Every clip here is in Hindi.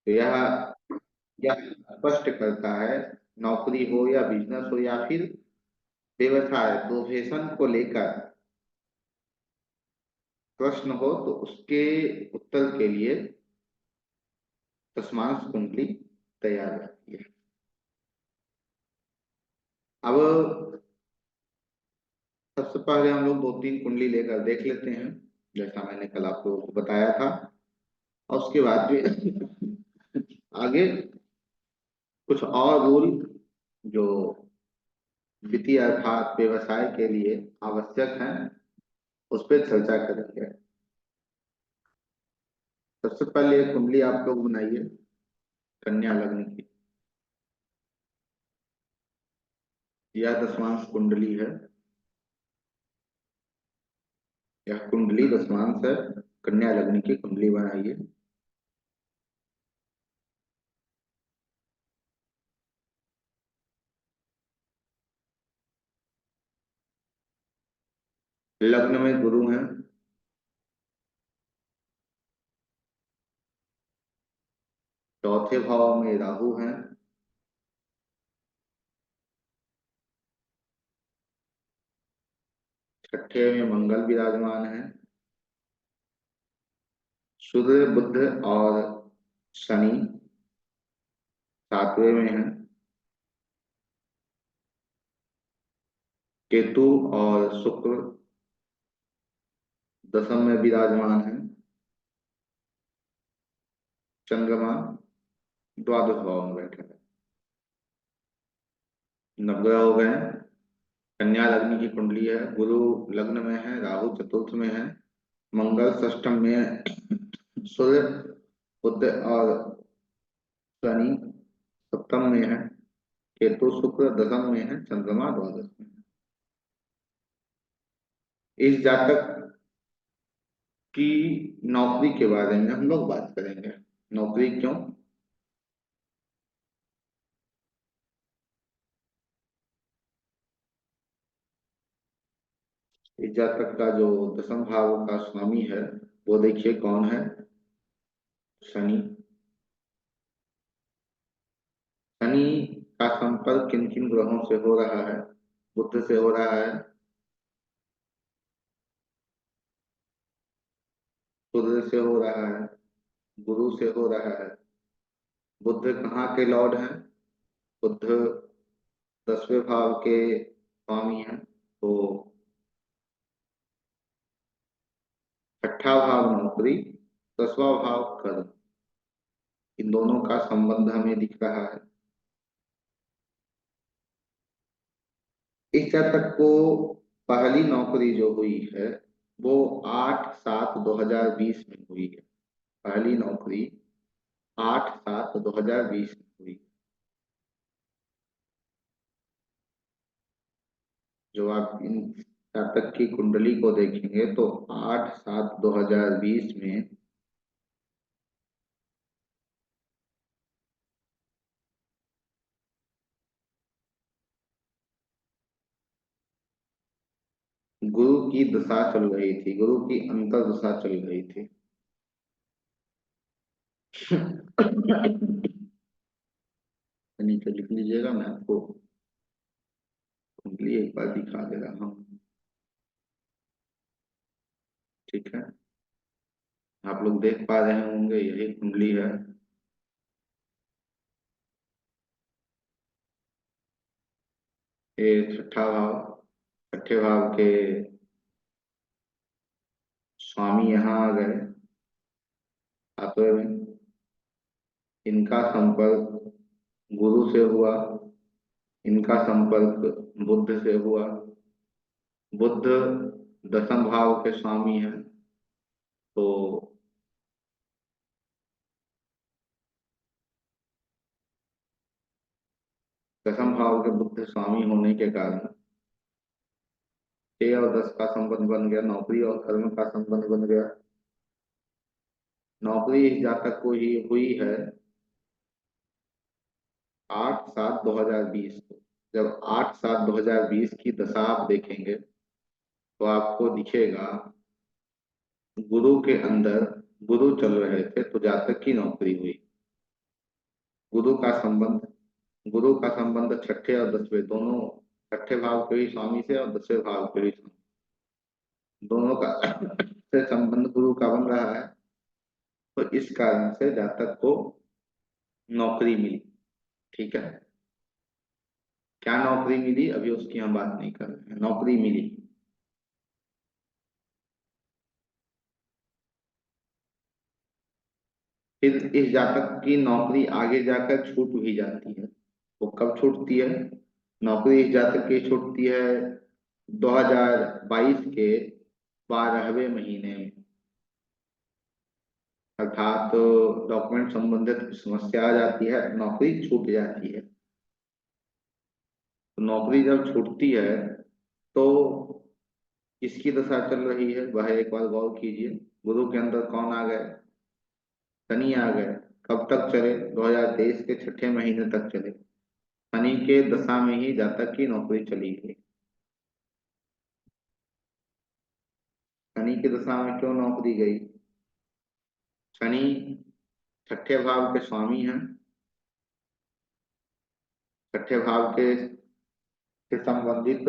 तो यह स्पष्ट करता है, नौकरी हो या बिजनेस हो या फिर व्यवसाय, प्रोफेशन को लेकर प्रश्न हो तो उसके उत्तर के लिए दशमांश कुंडली तैयार रहती है। अब सबसे पहले हम लोग दो तीन कुंडली लेकर देख लेते हैं, जैसा मैंने कल आप लोगों को बताया था। और उसके बाद भी आगे कुछ और रूल जो वित्तीय अर्थात व्यवसाय के लिए आवश्यक हैं, उस पर चर्चा करेंगे। सबसे पहले एक कुंडली आप लोग बनाइए कन्या लग्न की। यह दशमांश कुंडली है, यह कुंडली दशमांश है, कन्या लग्न की कुंडली बनाइए। लग्न में गुरु हैं, चौथे भाव में राहु हैं, छठे में मंगल विराजमान है, सूर्य बुध और शनि सातवें में है, केतु और शुक्र दसम में विराजमान है, चंद्रमा द्वादश भाव में बैठा है। नवग्रह हो गए। कन्या लग्न की कुंडली है, गुरु लग्न में है, राहु चतुर्थ में है, मंगल षष्ठम में है, सूर्य बुध और शनि सप्तम में है, केतु शुक्र दसम में है, चंद्रमा द्वादश में है। इस जातक की नौकरी के बारे में हम लोग बात करेंगे। नौकरी क्यों? इस जातक का जो दसम भाव का स्वामी है वो देखिए कौन है, शनि। शनि का संपर्क किन किन ग्रहों से हो रहा है? बुध से हो रहा है, सूर्य से हो रहा है, गुरु से हो रहा है। बुध कहाँ के लॉर्ड हैं? बुध दसवें भाव के स्वामी हैं, तो छठा भाव नौकरी, दसवां भाव कर्म, इन दोनों का संबंध हमें दिख रहा है। इस जातक को पहली नौकरी जो हुई है वो 8/7/2020 में हुई है। पहली नौकरी 8/7/2020 में हुई। जो आप इन जातक की कुंडली को देखेंगे तो 8/7/2020 में गुरु की दशा चल रही थी, गुरु की अंतर दशा चल रही थी। नीचे लिख लीजिएगा, मैं आपको कुंडली एक बार दिखा दे रहा हूँ। ठीक है, आप लोग देख पा रहे होंगे, यही कुंडली है। ये छठा भाव, छठे भाव के स्वामी यहाँ आ गए सातवें में। इनका संपर्क गुरु से हुआ, इनका संपर्क बुध से हुआ। बुध दसम भाव के स्वामी है, तो दसम भाव के बुध स्वामी होने के कारण 6 और 10 का संबंध बन गया, नौकरी और कर्म का संबंध बन गया। नौकरी इस जातक को ही हुई है 8/7/2020 को। जब 8/7/2020 की दशा आप देखेंगे तो आपको दिखेगा गुरु के अंदर गुरु चल रहे थे, तो जातक की नौकरी हुई। गुरु का संबंध, गुरु का संबंध छठे और दसवें दोनों, छठे भाव के भी स्वामी से और दसवें भाव के भी स्वामी, दोनों का से संबंध गुरु का बन रहा है। तो इस कारण से जातक को नौकरी मिली। ठीक है, क्या नौकरी मिली अभी उसकी हम बात नहीं कर रहे हैं, नौकरी मिली। फिर इस जातक की नौकरी आगे जाकर छूट भी जाती है। वो कब छूटती है? नौकरी इस जातक की छूटती है 2022 के 12वें महीने में, अर्थात डॉक्यूमेंट संबंधित समस्या आ जाती है, नौकरी छूट जाती है। तो नौकरी जब छूटती है तो किसकी दशा चल रही है वह एक बार गौर कीजिए। गुरु के अंदर कौन आ गए? शनि आ गए। कब तक चले? 2023 के छठे महीने तक चले। शनि के दशा में ही जातक की नौकरी चली गई। शनि की दशा में क्यों नौकरी गई? शनि छठे भाव के स्वामी हैं। छठे भाव के से संबंधित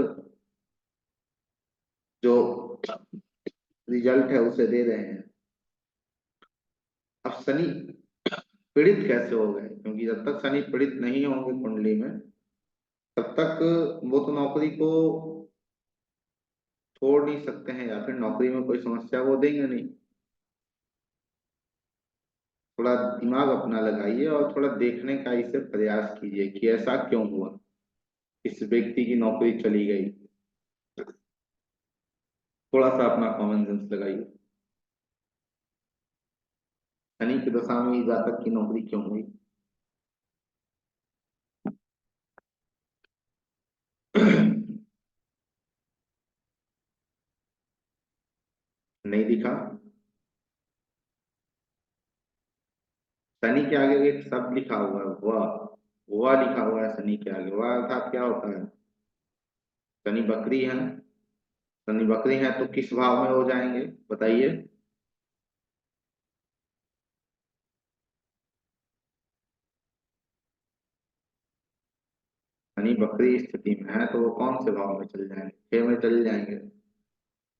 जो रिजल्ट है उसे दे रहे हैं। अब शनि पीड़ित कैसे हो गए? क्योंकि जब तक शनि पीड़ित नहीं होंगे कुंडली में, तब तक वो तो नौकरी को छोड़ नहीं सकते हैं, या फिर नौकरी में कोई समस्या वो देंगे नहीं। थोड़ा दिमाग अपना लगाइए और थोड़ा देखने का इसे प्रयास कीजिए कि ऐसा क्यों हुआ, इस व्यक्ति की नौकरी चली गई। थोड़ा सा अपना कॉमन सेंस लगाइए। शनि की दशा में ही जातक की नौकरी क्यों हुई? नहीं दिखा? शनि के आगे एक शब्द लिखा हुआ है, वह लिखा हुआ है शनि के आगे। वह अर्थात क्या होता है? शनि बकरी है। शनि बकरी है तो किस भाव में हो जाएंगे बताइए? शनि बकरी स्थिति में है तो वो कौन से भाव में चले जाएंगे? छह में चले जाएंगे।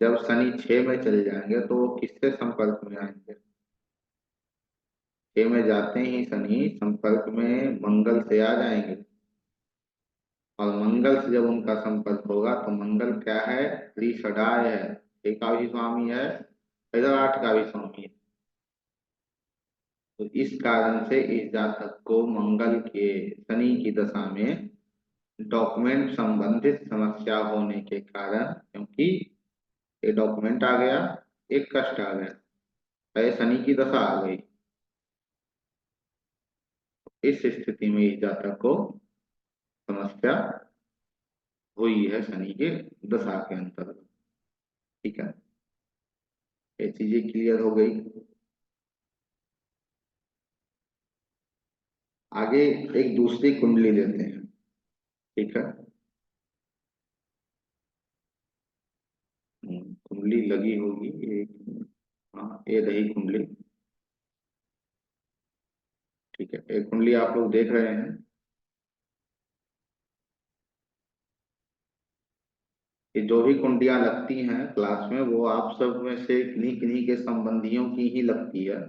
जब शनि छह में चले जाएंगे तो वो किससे संपर्क में आएंगे? छह में जाते ही शनि संपर्क में मंगल से आ जाएंगे। और मंगल से जब उनका संपर्क होगा तो मंगल क्या है? त्रिषडाय है। एक का भी स्वामी है, इधर आठ का भी स्वामी है। तो इस कारण से इस जातक को मंगल के शनि की दशा में डॉक्यूमेंट संबंधित समस्या होने के कारण, क्योंकि ये डॉक्यूमेंट आ गया, एक कष्ट आ गया, है शनि की दशा आ गई। इस स्थिति में इस जातक को समस्या हुई है शनि के दशा के अंतर्गत। ठीक है, ये चीजें क्लियर हो गई। आगे एक दूसरी कुंडली लेते हैं। ठीक है, कुंडली लगी होगी एक। हाँ, ये रही कुंडली। ठीक है, एक कुंडली आप लोग देख रहे हैं। ये जो भी कुंडलियां लगती हैं क्लास में, वो आप सब में से किन्हीं किन्हीं के संबंधियों की ही लगती है,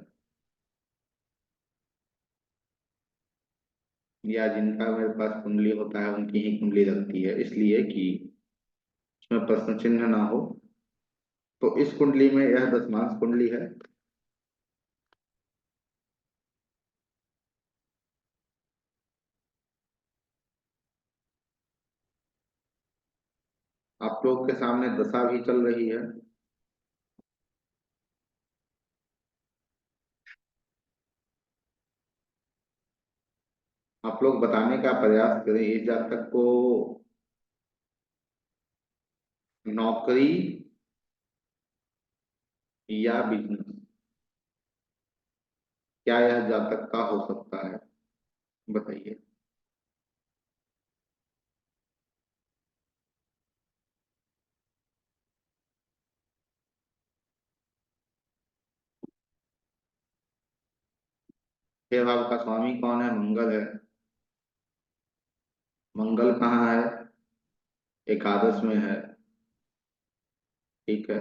या जिनका मेरे पास कुंडली होता है उनकी ही कुंडली लगती है, इसलिए कि उसमें प्रश्न चिन्ह ना हो। तो इस कुंडली में यह दशमांश कुंडली है। आप लोग के सामने दशा भी चल रही है। आप लोग बताने का प्रयास करें इस जातक को नौकरी या बिजनेस, क्या यह जातक का हो सकता है? बताइए। छठे भाव का स्वामी कौन है? मंगल है। मंगल कहाँ है? एकादश में है। ठीक है।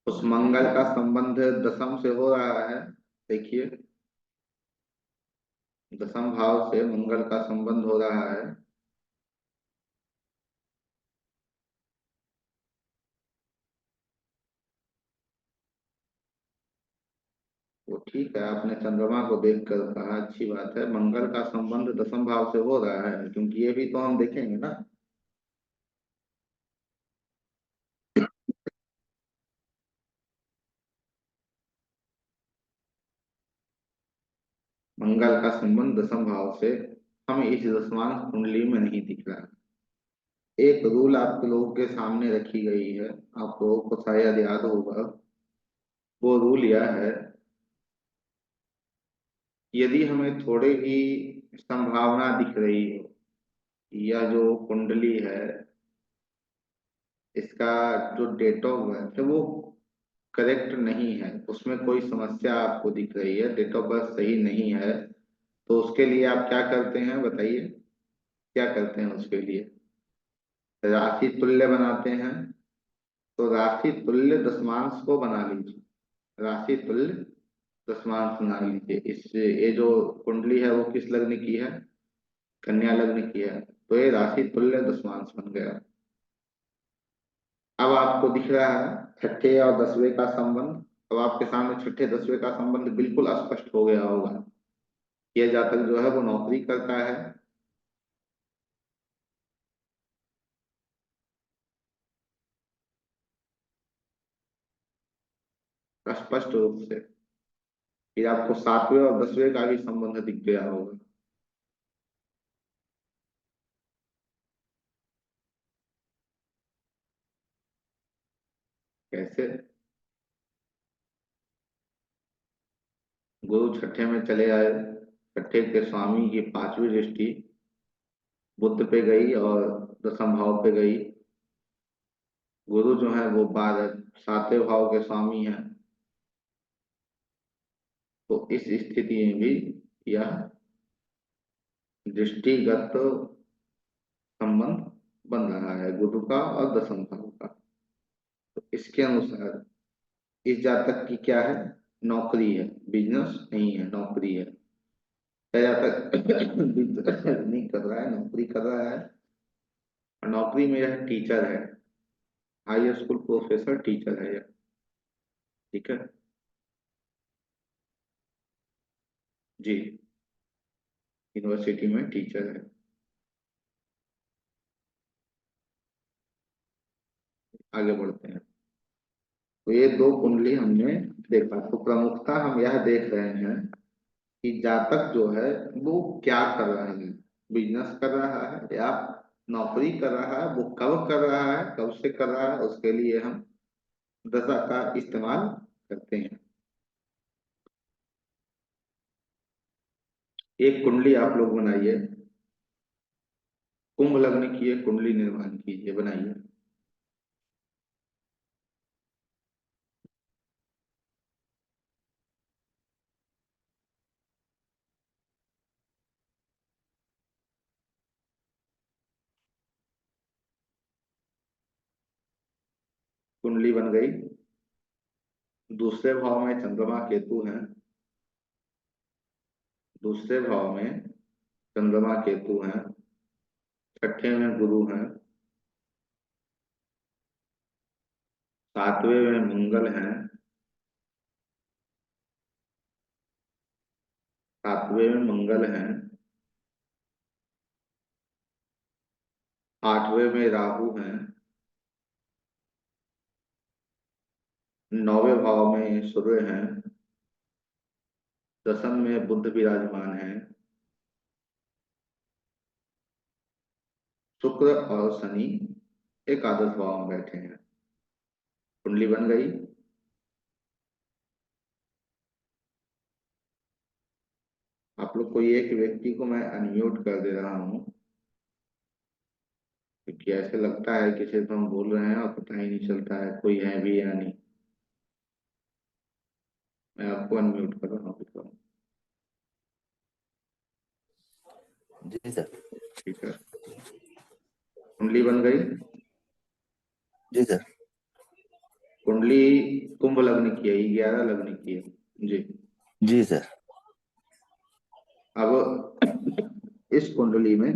उस मंगल का संबंध दशम से हो रहा है। देखिए, दशम भाव से मंगल का संबंध हो रहा है। वो ठीक है, आपने चंद्रमा को देख कर कहा, अच्छी बात है। मंगल का संबंध दशम भाव से हो रहा है, क्योंकि ये भी तो हम देखेंगे ना। मंगल का संबंध दशम भाव से हमें इस दशमान कुंडली में नहीं दिख रहा। एक रूल आप लोगों के सामने रखी गई है, आप लोगों को शायद याद होगा। वो रूल यह है, यदि हमें थोड़ी भी संभावना दिख रही हो, या जो कुंडली है इसका जो डेट ऑफ बर्थ है वो करेक्ट नहीं है, उसमें कोई समस्या आपको दिख रही है, डेट ऑफ बर्थ सही नहीं है, तो उसके लिए आप क्या करते हैं बताइए? क्या करते हैं उसके लिए? राशि तुल्य बनाते हैं। तो राशि तुल्य दशमांश को बना लीजिए। राशि तुल्य दशमांश बना लीजिए। इस ये जो कुंडली है वो किस लग्न की है? कन्या लग्न की है। तो ये राशि तुल्य दशमांश बन गया। अब आपको दिख रहा है छठे और दसवें का संबंध। अब आपके सामने छठे दसवें का संबंध बिल्कुल स्पष्ट हो गया होगा। यह जातक जो है वो नौकरी करता है। स्पष्ट रूप से। फिर आपको सातवें और दसवें का भी संबंध दिख गया होगा। कैसे? गुरु छठे में चले आए। छठे के स्वामी की पांचवी दृष्टि बुध पे गई और दसम भाव पे गई। गुरु जो है वो 7वें भाव के स्वामी है। तो इस स्थिति में भी यह दृष्टिगत संबंध बन रहा है गुरु का और दसम भाव का। तो इसके अनुसार इस जातक की क्या है? नौकरी है, बिजनेस नहीं है, नौकरी है। क्या जातक बिजनेस नहीं कर रहा है, नौकरी कर रहा है, और नौकरी में यह टीचर है। हाई स्कूल प्रोफेसर टीचर है यह। ठीक है जी, यूनिवर्सिटी में टीचर है। आगे बढ़ते हैं। तो ये दो कुंडली हमने देखा, तो प्रमुखता हम यह देख रहे हैं कि जातक जो है वो क्या कर रहा है, बिजनेस कर रहा है या नौकरी कर रहा है, वो कब कर रहा है, कब से कर रहा है, उसके लिए हम दशा का इस्तेमाल करते हैं। एक कुंडली आप लोग बनाइए, कुंभ लग्न की एक कुंडली निर्माण कीजिए, बनाइए। कुंडली बन गई। दूसरे भाव में चंद्रमा केतु है। दूसरे भाव में चंद्रमा केतु है। छठे में गुरु है। सातवें में मंगल है। सातवें में मंगल है। आठवें में राहु है। नौवें भाव में सूर्य है। दसम में बुध विराजमान है। शुक्र और शनि एकादश भाव में बैठे हैं। कुंडली बन गई। आप लोग कोई एक व्यक्ति को मैं अनम्यूट कर दे रहा हूँ, क्योंकि ऐसे लगता है कि सिर्फ हम बोल रहे हैं और पता ही नहीं चलता है कोई है भी या नहीं। मैं आपको अनम्यूट कर रहा हूँ। जी सर। ठीक है, कुंडली बन गई। जी सर। कुंडली कुंभ लग्न की है, 11 लग्न की है। जी। जी सर। अब इस कुंडली में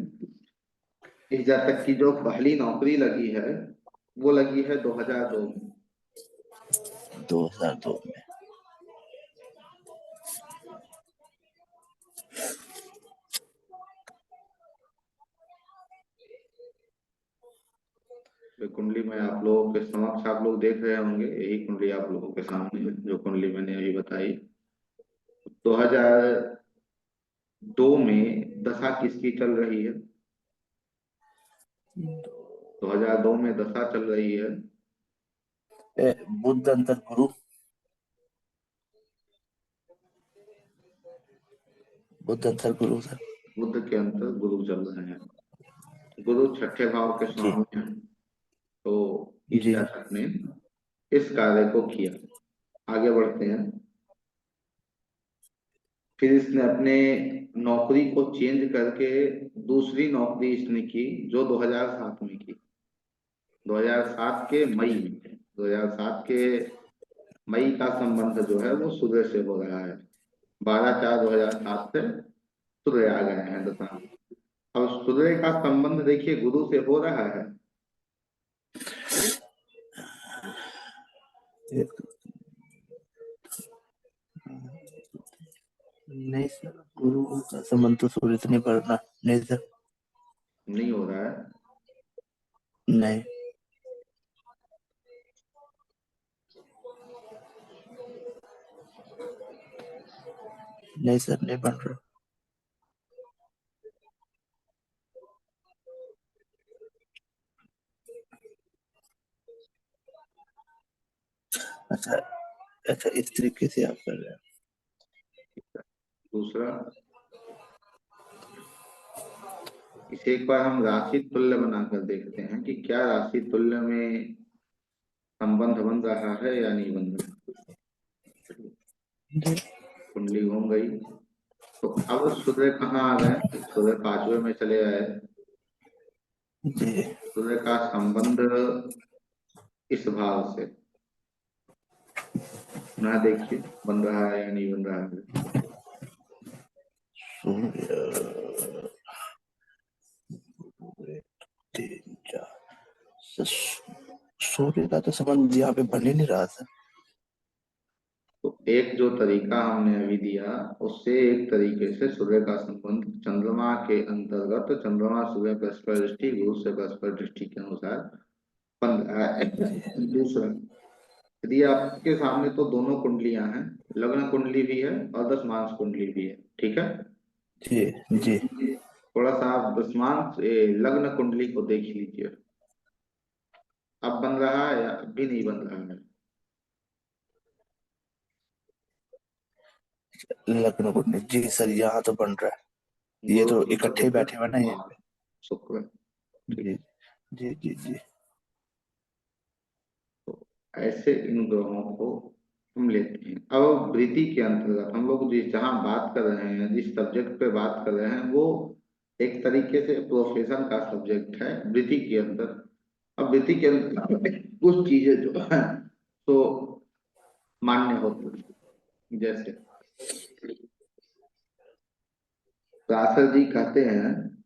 इस जातक की जो पहली नौकरी लगी है वो लगी है 2002 में। 2002 में। ये कुंडली में आप लोगों के समक्ष आप लोग देख रहे होंगे, यही कुंडली आप लोगों के सामने है, जो कुंडली मैंने अभी बताई। 2002 में दशा किसकी चल रही है? 2002 में दशा चल रही है बुध अंतर गुरु। बुध अंतर गुरु सर। बुध के अंतर गुरु चल रहे हैं। गुरु छठे भाव के जी। स्वामी हैं। तो इस जी। जातक ने इस कार्य को किया। आगे बढ़ते हैं। फिर इसने अपने नौकरी को चेंज करके दूसरी नौकरी इसने की, जो 2007 में की। 2007 के मई में, 2007 के मई का संबंध जो है वो सूर्य से हो रहा है। 12/4/2007 से सूर्य आ गए हैं दशा में। अब सूर्य का संबंध देखिए गुरु से हो रहा है। नहीं सर, गुरु का संबंध तो सूर्य से नहीं पड़ना। नहीं सर। नहीं हो रहा है। नहीं। नहीं सर, नहीं बन रहा। अच्छा। अच्छा, इस तरीके से आप कर रहे हैं। दूसरा, इसे एक बार हम राशि तुल्य बनाकर देखते हैं कि क्या राशि तुल्य में संबंध बन रहा है या नहीं बन रहा। जी। कुंडली घूम गई। तो अब सूर्य कहाँ आ गए? सूर्य 5वें में चले आए। जी। सूर्य का संबंध इस भाव से ना, देखिए बन रहा है या नहीं बन रहा है। सूर्य। तीन चार। सूर्य का तो संबंध यहाँ पे बन ही नहीं रहा सर। तो एक जो तरीका हमने अभी दिया, उससे एक तरीके से सूर्य का संबंध चंद्रमा के अंतर्गत, चंद्रमा सूर्य बृहस्पति दृष्टि, गुरु से बृहस्पति दृष्टि के अनुसार बन रहा है। दूसरा, यदि आपके सामने तो दोनों कुंडलियां हैं, लग्न कुंडली भी है और दशमांश कुंडली भी है, ठीक है। जी। जी। थोड़ा सा आप दशमांश लग्न कुंडली को देख लीजिए। अब बन रहा है या अब भी नहीं बन रहा है? लग्न कुंडली जी सर, यहाँ तो बन रहा है। ये गुरु तो शुक्र इकट्ठे ही बुध बैठे हुए ना ये। और शुक्र। ठीक। जी। जी। जी। जी। तो ऐसे इन ग्रहों को हम लेते हैं। अब वृत्ति के अंतर्गत हम लोग जिस जहाँ बात कर रहे हैं, जिस सब्जेक्ट पे बात कर रहे हैं, वो एक तरीके से प्रोफेशन का सब्जेक्ट है वृत्ति के अंदर। अब वृत्ति के अंदर कुछ चीजें जो है तो मान्य होती हैं। जैसे व्यासर जी कहते हैं,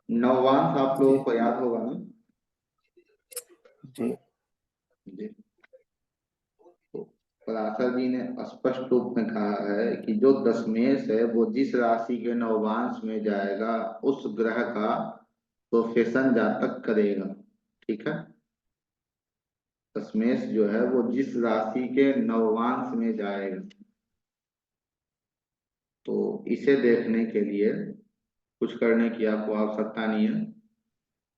नववांश आप लोगों जी। को याद होगा ना। जी। जी। तो पराशर जी ने स्पष्ट रूप में कहा है कि जो दशमेश है वो जिस राशि के नववांश में जाएगा उस ग्रह का प्रोफेशन जातक करेगा। ठीक है। दशमेश जो है वो जिस राशि के नववांश में जाएगा, तो इसे देखने के लिए कुछ करने की आपको आवश्यकता नहीं है।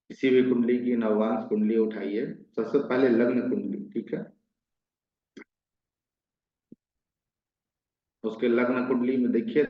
किसी भी कुंडली की नववांश कुंडली उठाइए, सबसे पहले लग्न कुंडली, ठीक है। उसके लग्न कुंडली में देखिए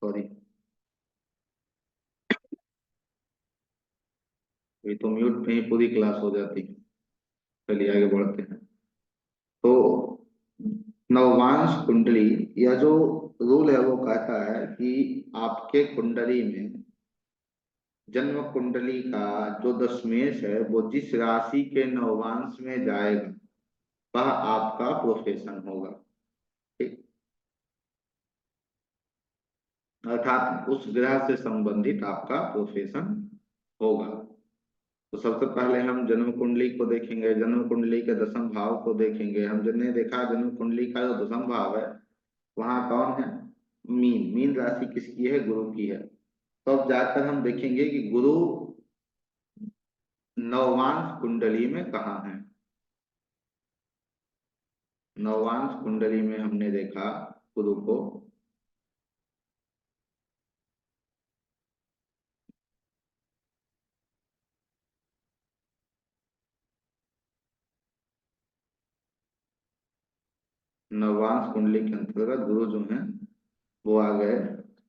सॉरी, ये तो म्यूट में ही पूरी क्लास हो जाती है। चलिए आगे बढ़ते हैं। तो नववांश कुंडली, यह जो रूल है वो कहता है कि आपके कुंडली में, जन्म कुंडली का जो दशमेश है वो जिस राशि के नववांश में जाएगा वह आपका प्रोफेशन होगा। ठीक, अर्थात उस ग्रह से संबंधित आपका प्रोफेशन होगा। तो सबसे पहले हम जन्म कुंडली को देखेंगे, जन्म कुंडली के दसम भाव को देखेंगे। हम जिन्हें देखा जन्म कुंडली का जो दसम भाव है वहां कौन है, मीन। मीन राशि किसकी है, गुरु की है। तो अब जाकर हम देखेंगे कि गुरु नववांश कुंडली में कहाँ है। नववांश कुंडली में हमने देखा गुरु को नववांश कुंडली के अंतर्गत गुरु जो है वो आ गए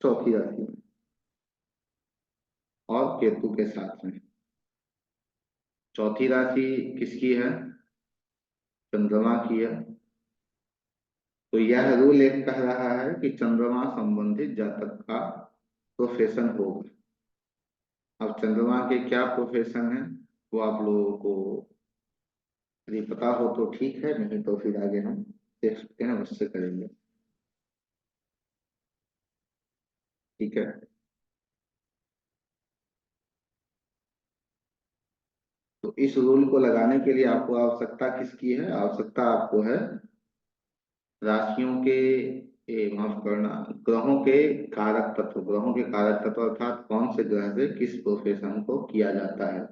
चौथी राशि में और केतु के साथ में। चौथी राशि किसकी है, चंद्रमा की है। तो यह रूल एक कह रहा है कि चंद्रमा संबंधित जातक का प्रोफेशन होगा। अब चंद्रमा के क्या प्रोफेशन है वो आप लोगों को यदि पता हो तो ठीक है, नहीं तो फिर आगे हम देख सकते हैं, उससे करेंगे। ठीक है। तो इस रूल को लगाने के लिए आपको आवश्यकता किसकी है, आवश्यकता आपको है राशियों के, माफ करना, ग्रहों के कारक तत्व। ग्रहों के कारक तत्व अर्थात कौन से ग्रह से किस प्रोफेशन को किया जाता है।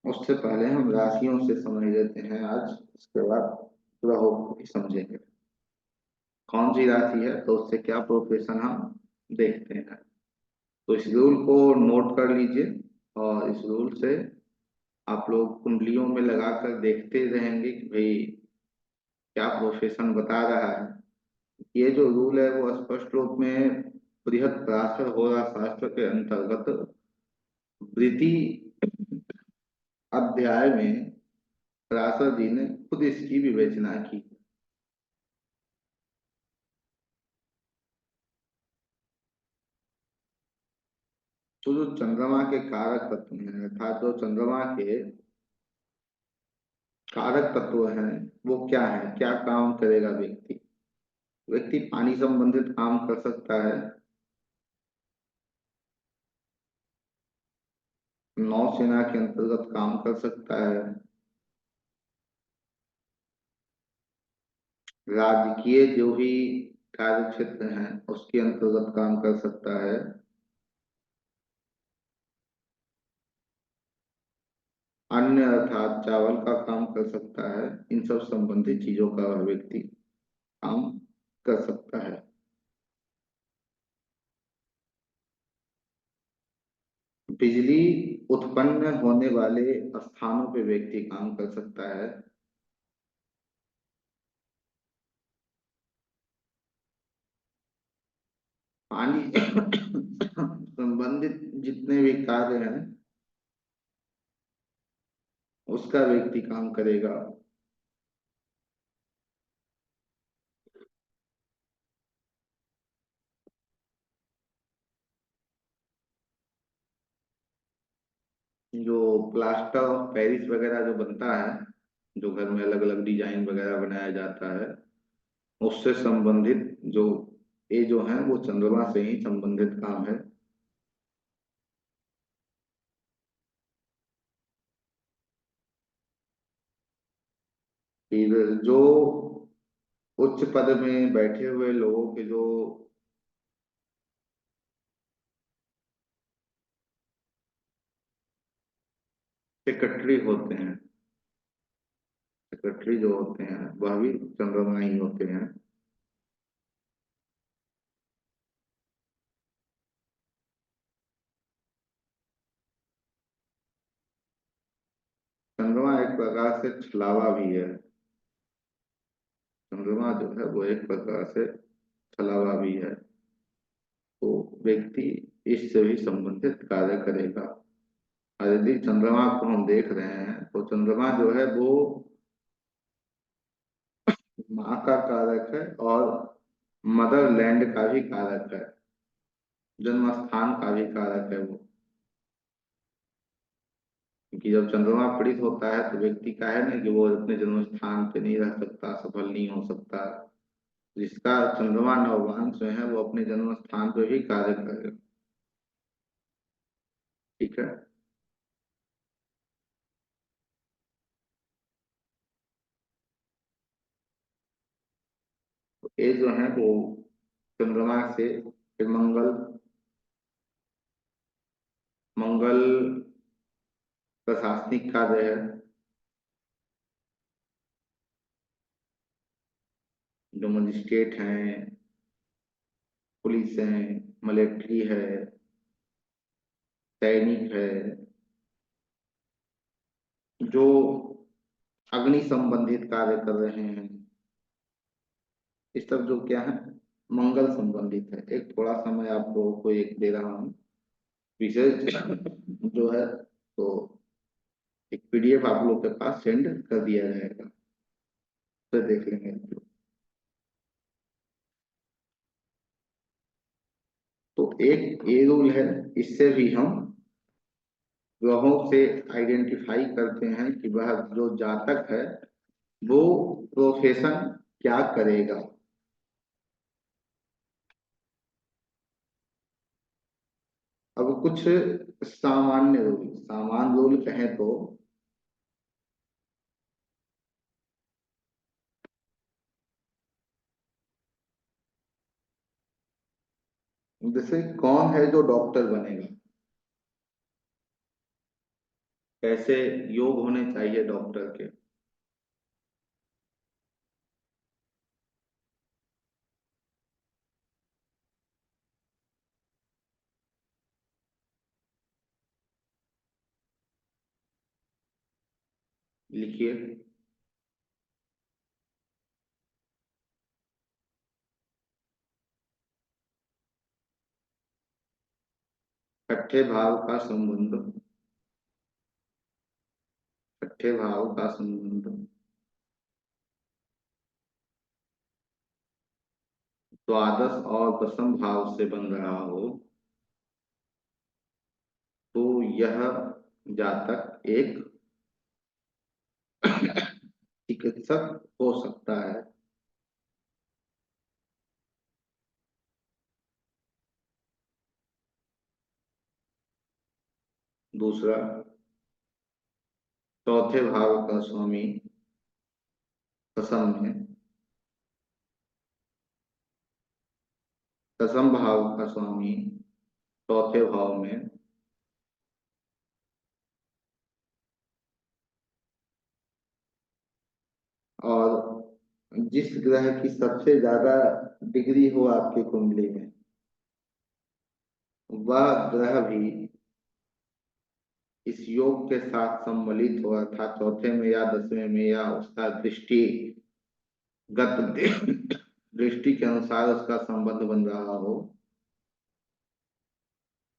उससे पहले हम राशियों से समझ लेते हैं आज, उसके बाद ग्रहों को भी समझेंगे कौन सी राशि है तो उससे क्या प्रोफेशन हम देखते हैं। तो इस रूल को नोट कर लीजिए और इस रूल से आप लोग कुंडलियों में लगाकर देखते रहेंगे कि भाई क्या प्रोफेशन बता रहा है। ये जो रूल है वो स्पष्ट रूप में बृहद पराशर होरा शास्त्र के अंतर्गत वृत्ति अध्याय में पराशर जी ने खुद इसकी विवेचना की। तो जो चंद्रमा के कारक तत्व हैं अर्थात जो चंद्रमा के कारक तत्व हैं वो क्या है, क्या काम करेगा व्यक्ति। व्यक्ति पानी संबंधित काम कर सकता है, नौसेना के अंतर्गत काम कर सकता है, राजकीय जो भी कार्य क्षेत्र है उसके अंतर्गत काम कर सकता है, अन्य अर्थात चावल का काम कर सकता है। इन सब संबंधित चीजों का वह व्यक्ति काम कर सकता है। बिजली उत्पन्न होने वाले स्थानों पे व्यक्ति काम कर सकता है। पानी संबंधित जितने भी कार्य हैं उसका व्यक्ति काम करेगा। जो प्लास्टर ऑफ पेरिस वगैरह जो बनता है, जो घर में अलग अलग डिजाइन वगैरह बनाया जाता है, उससे संबंधित जो ये जो है वो चंद्रमा से ही संबंधित काम है। फिर जो उच्च पद में बैठे हुए लोगों के जो सेक्रेटरी होते हैं, सेक्रेटरी जो होते हैं वह भी चंद्रमा ही होते हैं। चंद्रमा एक प्रकार प्रकार से छलावा भी है। चंद्रमा जो है वो एक प्रकार से छलावा भी है। तो व्यक्ति इससे भी संबंधित कार्य करेगा। और यदि चंद्रमा को हम देख रहे हैं तो चंद्रमा जो है वो माँ का कारक है और मदरलैंड का भी कारक है, जन्म स्थान का भी कारक है वो। क्योंकि जब चंद्रमा पीड़ित होता है तो व्यक्ति का है ना कि वो अपने जन्म स्थान पे नहीं रह सकता, सफल नहीं हो सकता। जिसका चंद्रमा नववांश में है वो अपने जन्म स्थान पे भी कार्य करेगा। ठीक है। तो ये जो है वो चंद्रमा से फिर मंगल, मंगल प्रशासनिक कार्य है, जो मजिस्ट्रेट हैं, पुलिस है, मिलिट्री है, सैनिक है, जो अग्नि संबंधित कार्य कर रहे हैं, इस सब जो क्या है मंगल संबंधित है। एक थोड़ा सा मैं आप लोगों को एक दे रहा हूँ विशेष जो है, तो एक पीडीएफ आप लोग के पास सेंड कर दिया जाएगा, तो देख लेंगे। तो एक ये रूल है, इससे भी हम ग्रहों से आइडेंटिफाई करते हैं कि वह जो जातक है वो प्रोफेशन क्या करेगा। अब कुछ सामान्य रूल कहें तो जैसे कौन है जो डॉक्टर बनेगा, कैसे योग होने चाहिए डॉक्टर के। लिखिए। छठे भाव का संबंध, छठे भाव का संबंध द्वादश और दशम भाव से बन रहा हो तो यह जातक एक चिकित्सक हो सकता है। दूसरा, चौथे भाव का स्वामी दशम में, दशम भाव का स्वामी चौथे भाव में, और जिस ग्रह की सबसे ज्यादा डिग्री हो आपकी कुंडली में वह ग्रह भी इस योग के साथ सम्मिलित हुआ था, चौथे में या दसवें में, या उसका गत दृष्टि के अनुसार उसका संबंध बन रहा हो,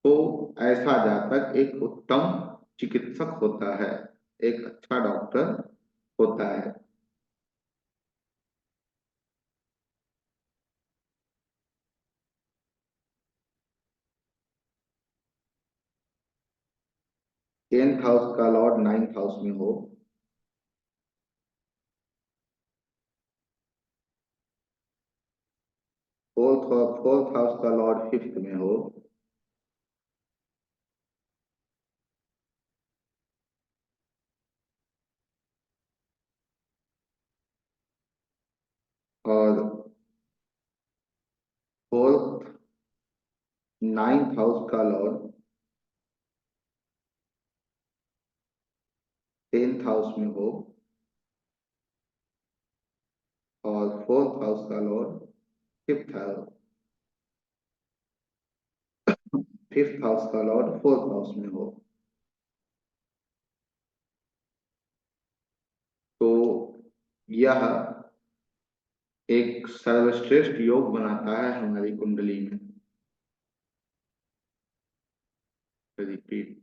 तो ऐसा जातक एक उत्तम चिकित्सक होता है, एक अच्छा डॉक्टर होता है। 10th हाउस का लॉर्ड 9th हाउस में हो, फोर्थ हाउस का लॉर्ड 5th में हो, और फोर्थ 9th हाउस का लॉर्ड 10th हाउस में हो, और फोर्थ हाउस का Lord fifth house, 5th house का लॉर्ड 4th हाउस में हो। यह एक सर्वश्रेष्ठ योग बनाता है हमारी कुंडली में। रिपीट।